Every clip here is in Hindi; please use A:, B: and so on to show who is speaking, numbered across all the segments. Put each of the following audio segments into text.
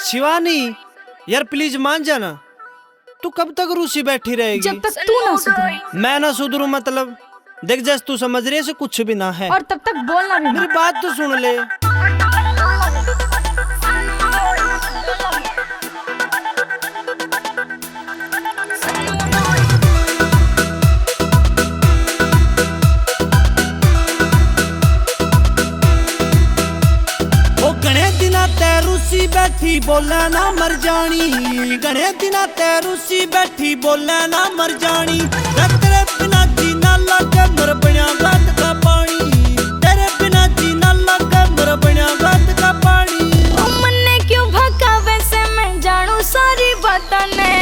A: शिवानी यार प्लीज मान जाना। तू कब तक रूसी बैठी रहेगी?
B: जब तक तू ना सुधरे।
A: मैं ना सुधरू मतलब देख जैसे तू समझ रही है से कुछ भी ना है।
B: और तब तक बोलना भी।
A: मेरी बात तो सुन ले। रूसी बैठी बोले ना मर जानी, गणे दिना ते रूसी बैठी बोले ना मर जानी। तेरे बिना जी ना लगे मर बना रात का पानी, तेरे बिना जी ना लगे मर बना रात का पानी।
B: ओ मन्ने क्यों भगा वैसे मैं जानू सारी बातों ने।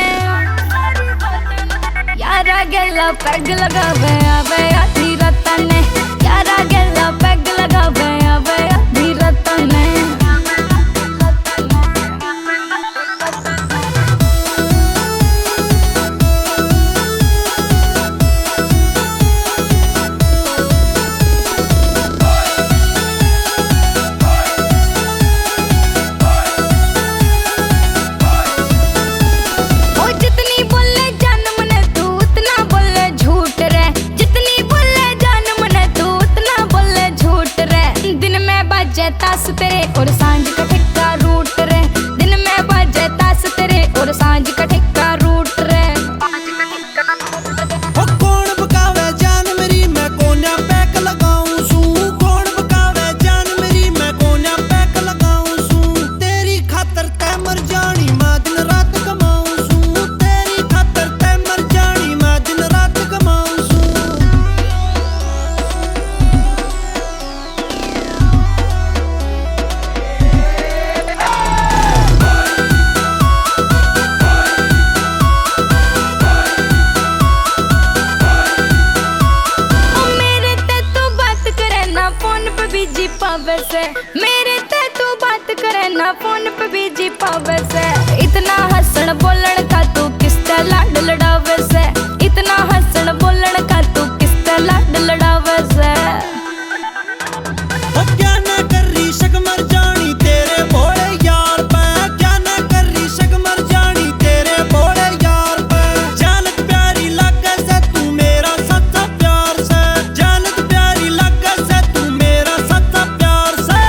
B: यारा गेला पैग लगावे आवे आधी रात ने, यारा गेला पैग लगावे आवे आधी रात ने। तास तेरे और सांझ का ठिक्का रूट रे, दिन में बाजे तास तेरे और सांझ का ठिक्का रूट रे।
A: ओ कौन बकावे जान मेरी मैं कोन्या पैक लगाऊं सू, कौन बकावे जान मेरी मैं कोन्या पैक लगाऊं सू। तेरी खातर तै मर जानी मैं दिन रात कमाऊं सू, तेरी खातर तै मर जानी मैं दिन रात कमाऊं सू।
B: बीजी पावर से मेरे ते तू बात करे ना फोन पे बीजी पावर से। इतना हंसण बोलण का तू किससे लाड लड़ावे से, इतना हंसण बोलण का तू किससे लाड लड़ावे से।
A: ओ क्या ना कर रही शक मर जानी तेरे भोले यार पे, क्या ना कर रही शक मर जानी तेरे भोले यार पे। जानत प्यारी लगे से तू मेरा सच्चा प्यार से, जानत प्यारी लगे से तू मेरा सच्चा प्यार से।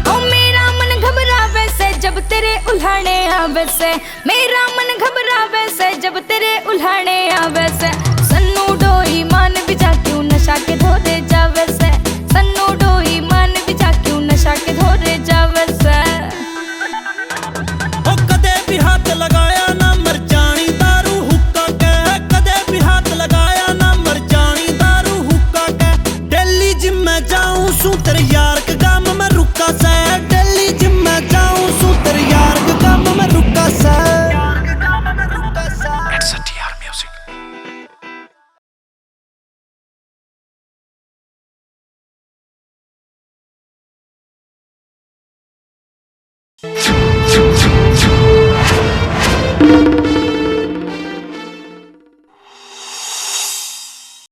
B: ओ मेरा मन घबरावे से जब तेरे उल्हाने आवे से, मेरा मन घबरावे से जब तेरे उल्हाने आवे से। सन्नू डोई मान भी जा क्यों नशा के धोरे जावे से, सन्नू डोई मान भी जा क्यों नशा के धोरे जावे से।
A: ओ कदे भी हाथ लगाया ना मर जानी दारू हुक्का के, कदे भी हाथ लगाया ना मर जानी दारू हुक्का के। दिल्ली जिम में जाऊं सू तेरे यार के गाम में रुका से, दिल्ली जिम में जाऊं सू तेरे यार के गाम में रुका से। It's a TR music.